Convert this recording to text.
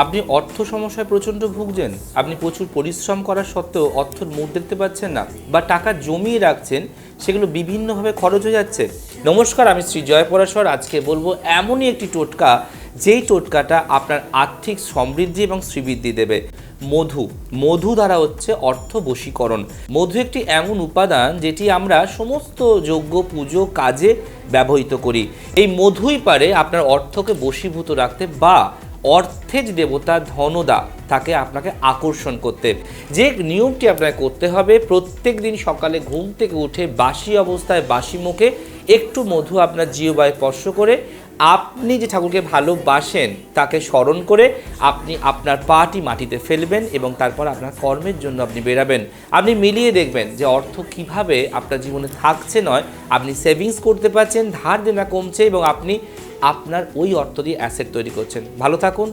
আপনি অর্থ সমস্যায় প্রচণ্ড ভুগছেন, আপনি প্রচুর পরিশ্রম করা সত্ত্বেও অর্থের মুখ দেখতে পাচ্ছেন না, বা টাকা জমিয়ে রাখছেন সেগুলো বিভিন্নভাবে খরচ হয়ে যাচ্ছে। নমস্কার, আমি শ্রী জয় পরাশর। আজকে বলবো এমনই একটি টোটকা, যেই টোটকাটা আপনার আর্থিক সমৃদ্ধি এবং শ্রীবৃদ্ধি দেবে। মধু দ্বারা হচ্ছে অর্থ বশীকরণ। মধু একটি এমন উপাদান যেটি আমরা সমস্ত যজ্ঞ পুজো কাজে ব্যবহৃত করি। এই মধুই পারে আপনার অর্থকে বশীভূত রাখতে, বা অর্থের দেবতা ধনদা তাকে আপনাকে আকর্ষণ করতে। যে নিয়মটি আপনাকে করতে হবে, প্রত্যেক দিন সকালে ঘুম থেকে উঠে বাসি অবস্থায় বাসি মুখে একটু মধু আপনার জিহ্বায় স্পর্শ করে আপনি যে ঠাকুরকে ভালোবাসেন তাকে স্মরণ করে আপনি আপনার পাটি মাটিতে ফেলবেন এবং তারপর আপনার কর্মের জন্য আপনি বেরাবেন। আপনি মিলিয়ে দেখবেন যে অর্থ কিভাবে আপনার জীবনে থাকছে, নয় আপনি সেভিংস করতে পারছেন, ধার দেনা কমছে এবং আপনি আপনার ওই অর্থ দিয়ে অ্যাসেট তৈরি করছেন। ভালো থাকুন,